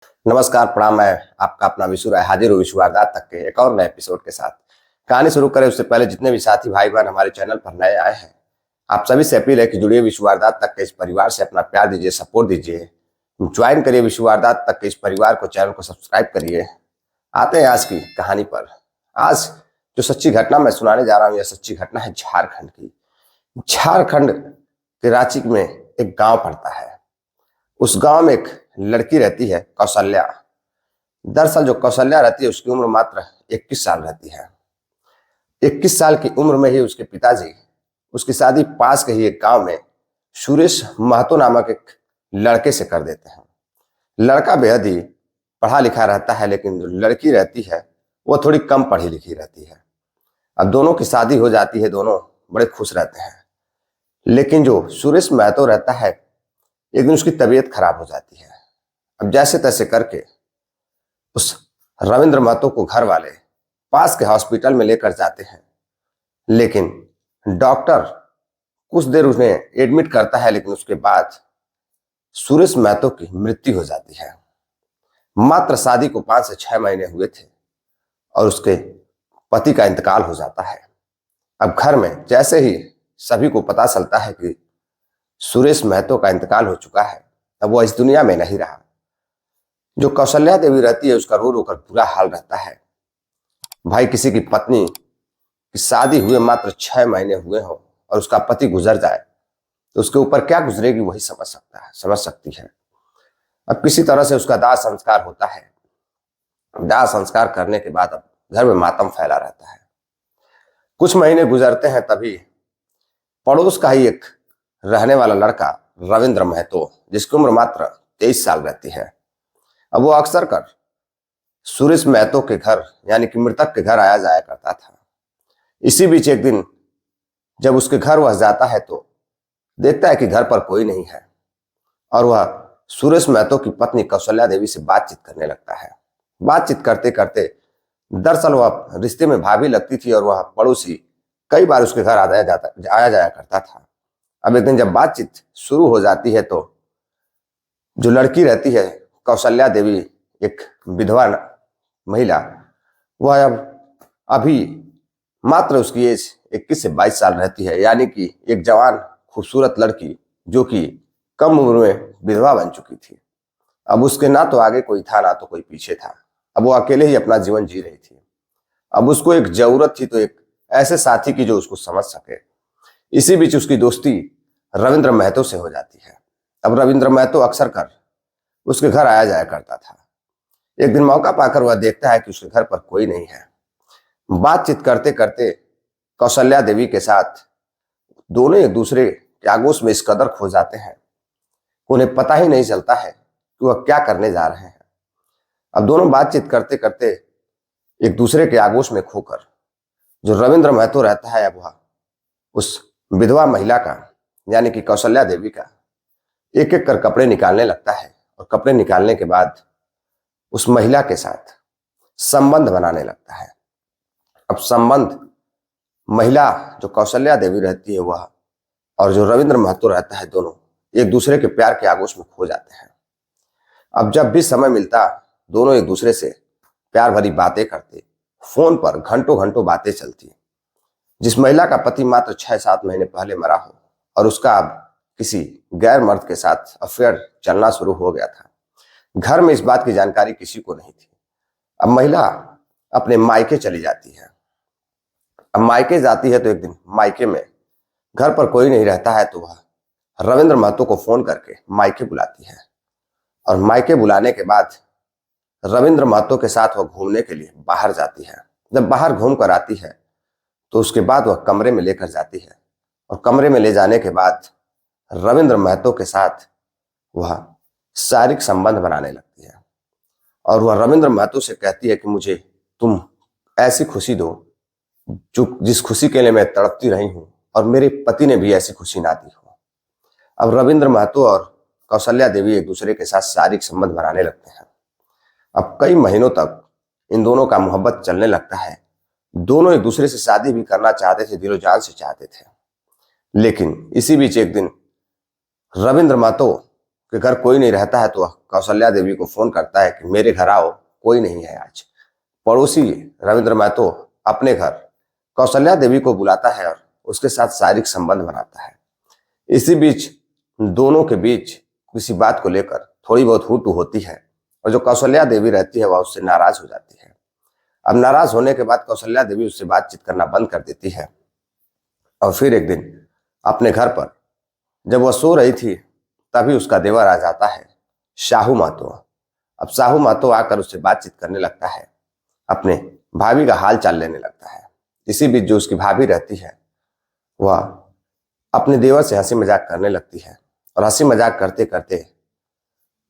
नमस्कार, प्रणाम। मैं आपका अपना विशु राय हाजिर हूँ विशु वारदात तक के एक और नए एपिसोड के साथ। कहानी शुरू करें उससे पहले जितने भी साथी भाई बहन हमारे चैनल पर नए आए हैं, आप सभी से अपील है कि जुड़िए विशु वारदात तक के इस परिवार से, अपना प्यार दीजिए, सपोर्ट दीजिए, ज्वाइन करिए विशु वारदात तक के इस परिवार को, चैनल को सब्सक्राइब करिए। आते हैं आज की कहानी पर। आज जो सच्ची घटना मैं सुनाने जा रहा हूँ, यह सच्ची घटना है झारखंड की। झारखंड के रांची में एक गांव पड़ता है। उस गांव में एक लड़की रहती है, कौशल्या। दरअसल जो कौशल्या रहती है उसकी उम्र मात्र 21 साल रहती है। 21 साल की उम्र में ही उसके पिताजी उसकी शादी पास के ही एक गांव में सुरेश महतो नामक एक लड़के से कर देते हैं। लड़का बेहद ही पढ़ा लिखा रहता है, लेकिन जो लड़की रहती है वो थोड़ी कम पढ़ी लिखी रहती है। अब दोनों की शादी हो जाती है, दोनों बड़े खुश रहते हैं। लेकिन जो सुरेश महतो रहता है, एक दिन उसकी तबीयत खराब हो जाती है। अब जैसे तैसे करके उस रविंद्र महतो को घर वाले पास के हॉस्पिटल में लेकर जाते हैं, लेकिन डॉक्टर कुछ देर उन्हें एडमिट करता है, लेकिन उसके बाद सुरेश महतो की मृत्यु हो जाती है। मात्र शादी को 5 से 6 महीने हुए थे और उसके पति का इंतकाल हो जाता है। अब घर में जैसे ही सभी को पता चलता है कि सुरेश महतो का इंतकाल हो चुका है, अब वो इस दुनिया में नहीं रहा। जो कौशल्या देवी रहती है उसका रो रो कर बुरा हाल रहता है। भाई, किसी की पत्नी की शादी हुए मात्र 6 महीने हुए हो और उसका पति गुजर जाए तो उसके ऊपर क्या गुजरेगी वही समझ सकती है। अब किसी तरह से उसका दाह संस्कार होता है। दाह संस्कार करने के बाद अब घर में मातम फैला रहता है। कुछ महीने गुजरते हैं, तभी पड़ोस का ही एक रहने वाला लड़का रविंद्र महतो, जिसकी उम्र मात्र 23 साल रहती है, अब वो अक्सर कर सुरेश महतो के घर यानी कि मृतक के घर आया जाया करता था। इसी बीच एक दिन जब उसके घर वह जाता है तो देखता है कि घर पर कोई नहीं है और वह सुरेश महतो की पत्नी कौशल्या देवी से बातचीत करने लगता है। बातचीत करते करते दरअसल वह रिश्ते में भाभी लगती थी और वह पड़ोसी कई बार उसके घर आया जाया करता था। अब एक दिन जब बातचीत शुरू हो जाती है तो जो लड़की रहती है कौशल्या देवी, एक विधवा महिला, वह अब अभी मात्र उसकी एज 21 से 22 साल रहती है, यानी कि एक जवान खूबसूरत लड़की जो कि कम उम्र में विधवा बन चुकी थी। अब उसके ना तो आगे कोई था ना तो कोई पीछे था। अब वो अकेले ही अपना जीवन जी रही थी। अब उसको एक जरूरत थी तो एक ऐसे साथी की जो उसको समझ सके। इसी बीच उसकी दोस्ती रविंद्र महतो से हो जाती है। अब रविंद्र महतो अक्सर कर उसके घर आया जाया करता था। एक दिन मौका पाकर वह देखता है कि उसके घर पर कोई नहीं है। बातचीत करते करते कौशल्या देवी के साथ दोनों एक दूसरे के आगोश में इस कदर खो जाते हैं, उन्हें पता ही नहीं चलता है कि वह क्या करने जा रहे हैं। अब दोनों बातचीत करते करते एक दूसरे के आगोश में खोकर जो रविंद्र महतो रहता है, अब वह उस विधवा महिला का यानी कि कौशल्या देवी का एक एक कर कपड़े निकालने लगता है और कपड़े निकालने के बाद उस महिला के साथ संबंध बनाने लगता है। अब संबंध महिला जो कौशल्या देवी रहती है वह और जो रविंद्र महतो रहता है, दोनों एक दूसरे के प्यार के आगोश में खो जाते हैं। अब जब भी समय मिलता दोनों एक दूसरे से प्यार भरी बातें करते, फोन पर घंटों घंटों बातें चलती। जिस महिला का पति मात्र 6-7 महीने पहले मरा हो और उसका अब किसी गैर मर्द के साथ अफेयर चलना शुरू हो गया था, घर में इस बात की जानकारी किसी को नहीं थी। अब महिला अपने मायके चली जाती है। अब मायके जाती है तो एक दिन मायके में घर पर कोई नहीं रहता है तो वह रविंद्र महतो को फोन करके मायके बुलाती है और मायके बुलाने के बाद रविंद्र महतो के साथ वह घूमने के लिए बाहर जाती है। जब बाहर घूम कर आती है तो उसके बाद वह कमरे में लेकर जाती है और कमरे में ले जाने के बाद रविंद्र महतो के साथ वह शारीरिक संबंध बनाने लगती है और वह रविंद्र महतो से कहती है कि मुझे तुम ऐसी खुशी दो जो जिस खुशी के लिए मैं तड़पती रही हूं और मेरे पति ने भी ऐसी खुशी ना दी हो। अब रविंद्र महतो और कौशल्या देवी एक दूसरे के साथ शारीरिक संबंध बनाने लगते हैं। अब कई महीनों तक इन दोनों का मोहब्बत चलने लगता है। दोनों एक दूसरे से शादी भी करना चाहते थे, दिलो जान से चाहते थे। लेकिन इसी बीच एक दिन रविंद्र महतो के घर कोई नहीं रहता है तो वह कौशल्या देवी को फोन करता है कि मेरे घर आओ, कोई नहीं है आज। पड़ोसी रविंद्र महतो अपने घर कौशल्या देवी को बुलाता है और उसके साथ शारीरिक संबंध बनाता है। इसी बीच दोनों के बीच किसी बात को लेकर थोड़ी बहुत हुटू होती है और जो कौशल्या देवी रहती है वह उससे नाराज हो जाती है। अब नाराज होने के बाद कौशल्या देवी उससे बातचीत करना बंद कर देती है और फिर एक दिन अपने घर पर जब वह सो रही थी तभी उसका देवर आ जाता है, शाहू महतो। अब शाहू महतो आकर उससे बातचीत करने लगता है, अपने भाभी का हाल चाल लेने लगता है। इसी बीच जो उसकी भाभी रहती है वह अपने देवर से हंसी मजाक करने लगती है और हंसी मजाक करते करते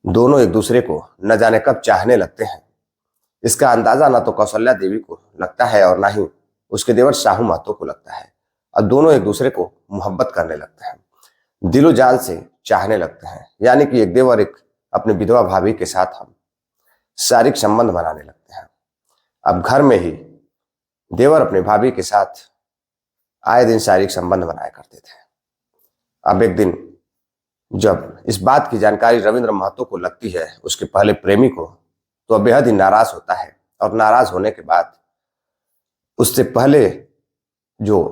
दोनों एक दूसरे को न जाने कब चाहने लगते हैं। इसका अंदाजा ना तो कौशल्या देवी को लगता है और ना ही उसके देवर शाहू महतो को लगता है। अब दोनों एक दूसरे को मोहब्बत करने लगते हैं, दिलो जान से चाहने लगते हैं। यानी कि एक देवर एक अपने विधवा भाभी के साथ हम शारीरिक संबंध बनाने लगते हैं। अब घर में ही देवर अपने भाभी के साथ आए दिन शारीरिक संबंध बनाया करते थे। अब एक दिन जब इस बात की जानकारी रविंद्र महतो को लगती है उसके पहले प्रेमी को, तो वह बेहद ही नाराज होता है और नाराज होने के बाद उससे पहले जो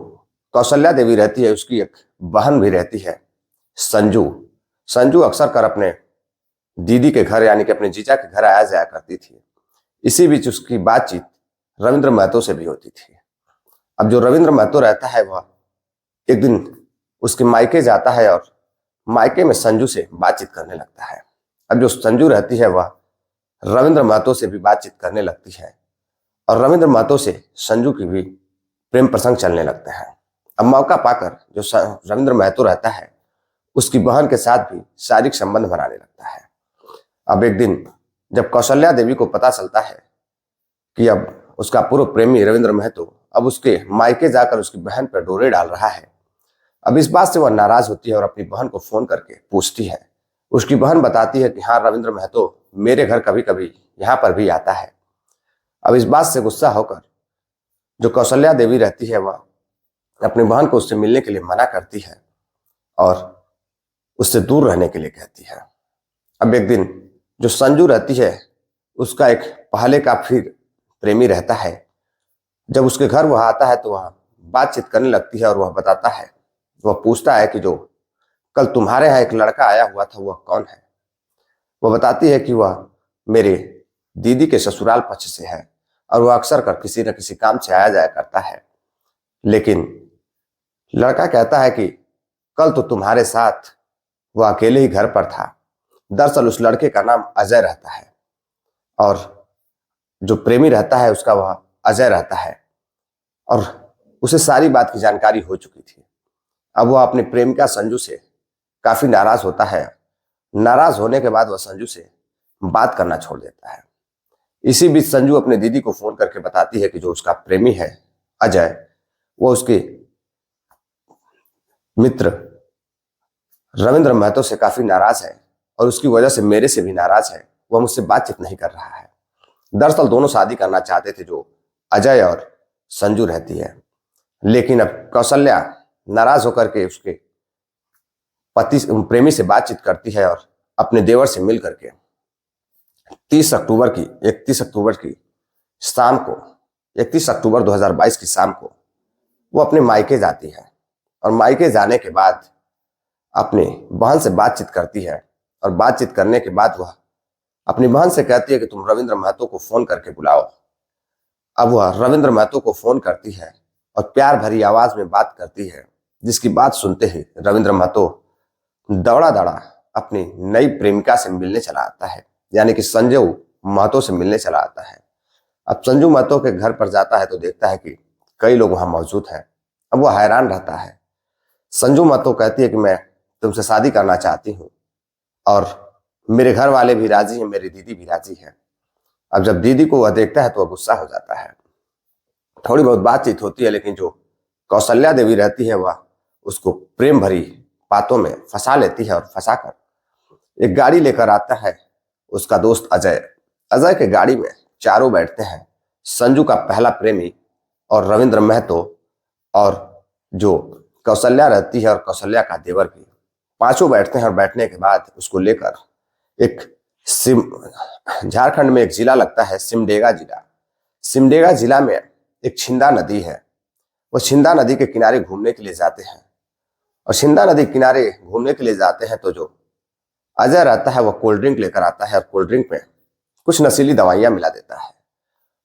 कौशल्या देवी रहती है उसकी एक बहन भी रहती है, संजू। संजू अक्सर कर अपने दीदी के घर यानी कि अपने जीजा के घर आया जाया करती थी। इसी बीच उसकी बातचीत रविंद्र महतो से भी होती थी। अब जो रविंद्र महतो रहता है वह एक दिन उसके मायके जाता है और मायके में संजू से बातचीत करने लगता है। अब जो संजू रहती है वह रविंद्र महतो से भी बातचीत करने लगती है और रविंद्र महतो से संजू की भी प्रेम प्रसंग चलने लगते हैं। अब मौका पाकर जो रविंद्र महतो रहता है उसकी बहन के साथ भी शारीरिक संबंध बनाने लगता है। अब एक दिन जब कौशल्या देवी को पता चलता है कि अब उसका पूर्व प्रेमी रविंद्र महतो अब उसके मायके जाकर उसकी बहन पर डोरे डाल रहा है, अब इस बात से वह नाराज होती है और अपनी बहन को फोन करके पूछती है। उसकी बहन बताती है कि हाँ, रविंद्र महतो मेरे घर कभी कभी यहाँ पर भी आता है। अब इस बात से गुस्सा होकर जो कौशल्या देवी रहती है वह अपनी बहन को उससे मिलने के लिए मना करती है और उससे दूर रहने के लिए कहती है। अब एक दिन जो संजू रहती है उसका एक पहले का फिर प्रेमी रहता है। जब उसके घर वह आता है तो वह बातचीत करने लगती है और वह बताता है, वह पूछता है कि जो कल तुम्हारे यहाँ एक लड़का आया हुआ था वह कौन है। वह बताती है कि वह मेरे दीदी के ससुराल पक्ष से है और वह अक्सर कर किसी न किसी काम से आया जाया करता है। लेकिन लड़का कहता है कि कल तो तुम्हारे साथ वह अकेले ही घर पर था। दरअसल उस लड़के का नाम अजय रहता है और जो प्रेमी रहता है उसका वह अजय रहता है और उसे सारी बात की जानकारी हो चुकी थी। अब वह अपने प्रेमिका संजू से काफी नाराज होता है। नाराज होने के बाद वह संजू से बात करना छोड़ देता है। इसी बीच संजू अपने दीदी को फोन करके बताती है कि जो उसका प्रेमी है अजय वो उसके मित्र रविंद्र महतो से काफी नाराज है और उसकी वजह से मेरे से भी नाराज है, वह मुझसे बातचीत नहीं कर रहा है। दरअसल दोनों शादी करना चाहते थे जो अजय और संजू रहती है, लेकिन अब कौशल्या नाराज होकर के उसके पति प्रेमी से बातचीत करती है और अपने देवर से मिल करके 31 अक्टूबर 2022 की शाम को वो अपने मायके जाती है और मायके जाने के बाद अपनी बहन से बातचीत करती है और बातचीत करने के बाद वह अपनी बहन से कहती है कि तुम रविंद्र महतो को फोन करके बुलाओ। अब वह रविंद्र महतो को फोन करती है और प्यार भरी आवाज में बात करती है, जिसकी बात सुनते ही रविंद्र महतो दौड़ा दौड़ा अपनी नई प्रेमिका से मिलने चला आता है, यानी कि संजू महतो से मिलने चला आता है। अब संजू महतो के घर पर जाता है तो देखता है कि कई लोग वहां मौजूद हैं। अब वह हैरान रहता है। संजू महतो कहती है कि मैं तुमसे शादी करना चाहती हूँ और मेरे घर वाले भी राजी हैं, मेरी दीदी भी राजी है। अब जब दीदी को वह देखता है तो वह गुस्सा हो जाता है। थोड़ी बहुत बातचीत होती है, लेकिन जो कौशल्या देवी रहती है वह उसको प्रेम भरी बातों में फंसा लेती है और फंसाकर एक गाड़ी लेकर आता है उसका दोस्त अजय। अजय के गाड़ी में चारों बैठते हैं, संजू का पहला प्रेमी और रविंद्र महतो और जो कौशल्या रहती है और कौशल्या का देवर भी। पांचों बैठते हैं और बैठने के बाद उसको लेकर एक सिम झारखंड में एक जिला लगता है सिमडेगा जिला। सिमडेगा जिला में एक छिंदा नदी है। वो छिंदा नदी के किनारे घूमने के लिए जाते हैं और छिंदा नदी के किनारे घूमने के लिए जाते हैं तो जो अजय रहता है वो कोल्ड ड्रिंक लेकर आता है और कोल्ड ड्रिंक में कुछ नशीली दवाइयां मिला देता है।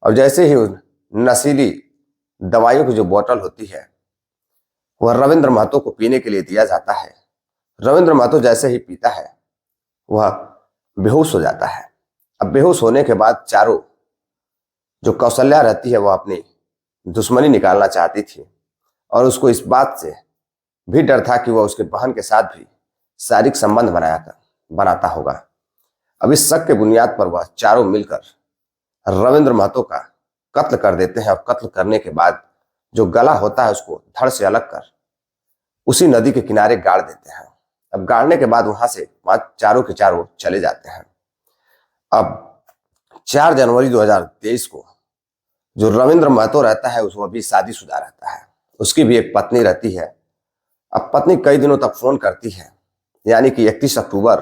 और जैसे ही उन नशीली दवाइयों की जो बोतल होती है वह रविंद्र महतो को पीने के लिए दिया जाता है। रविंद्र महतो जैसे ही पीता है वह बेहोश हो जाता है। अब बेहोश होने के बाद चारों जो कौशल्या रहती है वह अपनी दुश्मनी निकालना चाहती थी और उसको इस बात से भी डर था कि वह उसके बहन के साथ भी शारीरिक संबंध बनाता होगा। अब इस शक के बुनियाद पर वह चारों मिलकर रविंद्र महतो का कत्ल कर देते हैं और कत्ल करने के बाद जो गला होता है उसको धड़ से अलग कर उसी नदी के किनारे गाड़ देते हैं। अब गाड़ने के बाद वहां से चारों के चारों चले जाते हैं। अब 4 जनवरी 2023 को जो रविंद्र महतो रहता है वो भी शादीशुदा रहता है। उसकी भी एक पत्नी रहती है। अब पत्नी कई दिनों तक फोन करती है, यानी कि 31 अक्टूबर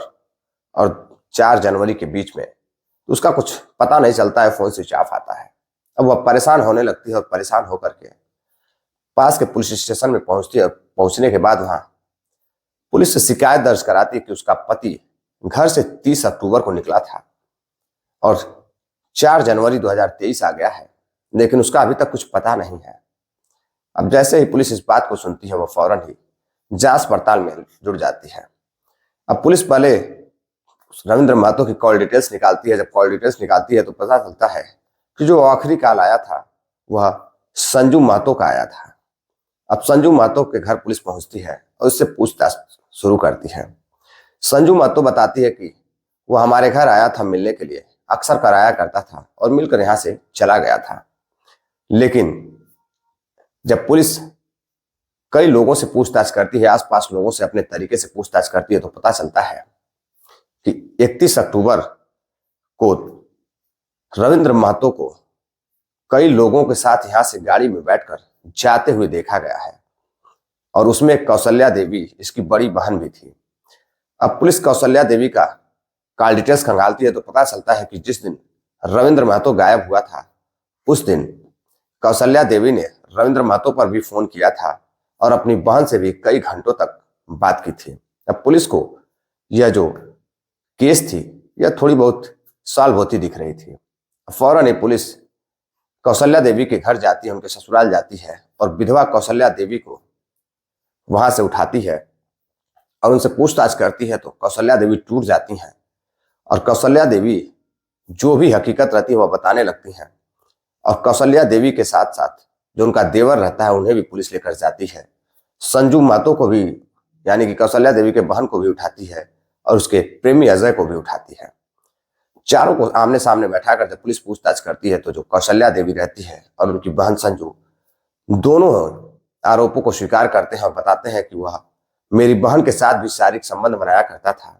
और 4 जनवरी के बीच में उसका कुछ पता नहीं चलता है, फोन स्विच ऑफ आता है। अब वह परेशान होने लगती है और परेशान होकर के पास के पुलिस स्टेशन में पहुंचती है। पहुंचने के बाद वहां पुलिस से शिकायत दर्ज कराती है कि उसका पति घर से 30 अक्टूबर को निकला था और 4 जनवरी 2023 आ गया है, लेकिन उसका अभी तक कुछ पता नहीं है। अब जैसे ही पुलिस इस बात को सुनती है वह फौरन ही जांच पड़ताल में जुड़ जाती है। अब पुलिस पहले रविंद्र महतो की कॉल डिटेल्स निकालती है। जब कॉल डिटेल्स निकालती है तो पता चलता है कि जो आखिरी कॉल आया था वह संजू महतो का आया था। अब संजू महतो के घर पुलिस पहुंचती है और उससे पूछताछ शुरू करती है। संजू महतो बताती है कि वह हमारे घर आया था मिलने के लिए, अक्सर कराया करता था और मिलकर यहां से चला गया था। लेकिन जब पुलिस कई लोगों से पूछताछ करती है, आसपास लोगों से अपने तरीके से पूछताछ करती है, तो पता चलता है कि 31 अक्टूबर को रविंद्र महतो को कई लोगों के साथ यहां से गाड़ी में बैठकर जाते हुए देखा गया है और उसमें कौशल्या देवी इसकी बड़ी बहन भी थी। अब पुलिस कौशल्या देवी का कॉल डिटेल्स खंगालती है तो पता चलता है कि जिस दिन रविंद्र महतो गायब हुआ था उस दिन कौशल्या देवी ने रविंद्र महतो पर भी फोन किया था और अपनी बहन से भी कई घंटों तक बात की थी। अब पुलिस को यह जो केस थी यह थोड़ी बहुत सॉल्व होती दिख रही थी। फौरन ही पुलिस कौशल्या देवी के घर जाती है, उनके ससुराल जाती है और विधवा कौशल्या देवी को वहां से उठाती है और उनसे पूछताछ करती है तो कौशल्या देवी टूट जाती हैं और कौशल्या देवी जो भी हकीकत रहती है वह बताने लगती हैं। और कौशल्या देवी के साथ साथ जो उनका देवर रहता है उन्हें भी पुलिस लेकर जाती है। संजू महतो को भी, यानी कि कौशल्या देवी के बहन को भी उठाती है और उसके प्रेमी अजय को भी उठाती है। चारों को आमने सामने बैठाकर जब पुलिस पूछताछ करती है तो जो कौशल्या देवी रहती है और उनकी बहन संजू दोनों आरोपों को स्वीकार करते हैं और बताते हैं कि वह मेरी बहन के साथ भी शारीरिक संबंध बनाया करता था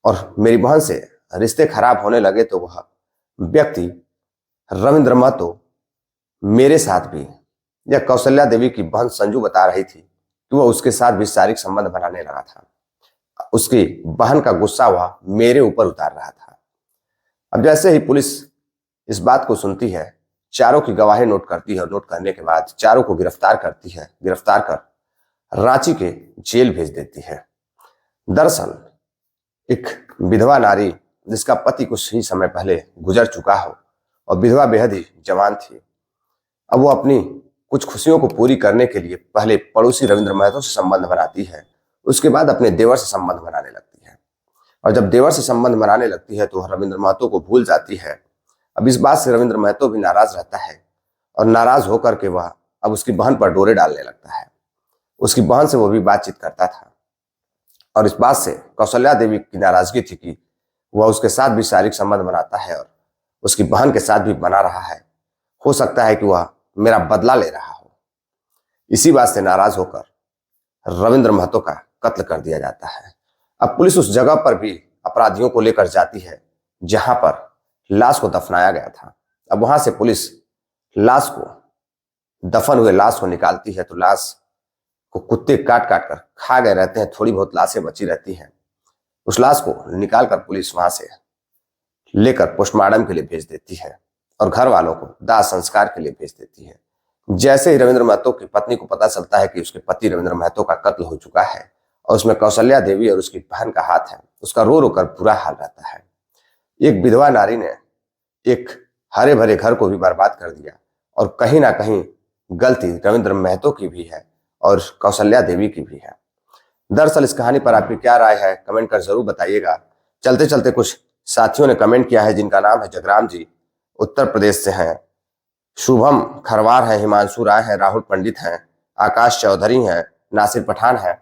और मेरी बहन से रिश्ते खराब होने लगे तो वह व्यक्ति रविंद्र महतो मेरे साथ भी, यह कौशल्या देवी की बहन संजू बता रही थी कि वह उसके साथ भी शारीरिक संबंध बनाने लगा था। उसकी बहन का गुस्सा वह मेरे ऊपर उतार रहा था। अब जैसे ही पुलिस इस बात को सुनती है, चारों की गवाही नोट करती है और नोट करने के बाद चारों को गिरफ्तार करती है। गिरफ्तार कर रांची के जेल भेज देती है। दरअसल एक विधवा नारी जिसका पति कुछ ही समय पहले गुजर चुका हो और विधवा बेहद ही जवान थी, अब वो अपनी कुछ खुशियों को पूरी करने के लिए पहले पड़ोसी रविंद्र महतो से संबंध बनाती है, उसके बाद अपने देवर से संबंध बनाने लगती है और जब देवर से संबंध बनाने लगती है तो रविंद्र महतो को भूल जाती है। अब इस बात से रविंद्र महतो भी नाराज रहता है और नाराज होकर के वह अब उसकी बहन पर डोरे डालने लगता है। उसकी बहन से वो भी बातचीत करता था और इस बात से कौशल्या देवी की नाराजगी थी कि वह उसके साथ भी शारीरिक संबंध बनाता है और उसकी बहन के साथ भी बना रहा है। हो सकता है कि वह मेरा बदला ले रहा हो। इसी बात से नाराज होकर रविंद्र महतो का कत्ल कर दिया जाता है। अब पुलिस उस जगह पर भी अपराधियों को लेकर जाती है जहां पर लाश को दफनाया गया था। अब वहां से पुलिस लाश को, दफन हुए लाश को निकालती है तो लाश को कुत्ते काट काट कर खा गए रहते हैं, थोड़ी बहुत लाशें बची रहती हैं। उस लाश को निकालकर पुलिस वहां से लेकर पोस्टमार्टम के लिए भेज देती है और घर वालों को दाह संस्कार के लिए भेज देती है। जैसे ही रविंद्र महतो की पत्नी को पता चलता है कि उसके पति रविंद्र महतो का कत्ल हो चुका है और उसमें कौशल्या देवी और उसकी बहन का हाथ है, उसका रो रो कर बुरा हाल रहता है। एक विधवा नारी ने एक हरे भरे घर को भी बर्बाद कर दिया और कहीं ना कहीं गलती रविंद्र महतो की भी है और कौशल्या देवी की भी है। दरअसल इस कहानी पर आपकी क्या राय है, कमेंट कर जरूर बताइएगा। चलते चलते कुछ साथियों ने कमेंट किया है, जिनका नाम है जगराम जी, उत्तर प्रदेश से हैं, शुभम खरवार है, हिमांशु राय है, राहुल पंडित हैं, आकाश चौधरी हैं, नासिर पठान है।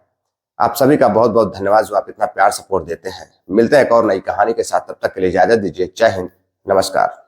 आप सभी का बहुत बहुत धन्यवाद जो आप इतना प्यार सपोर्ट देते हैं। मिलते हैं एक और नई कहानी के साथ, तब तक के लिए इजाजत दीजिए। जय हिंद, नमस्कार।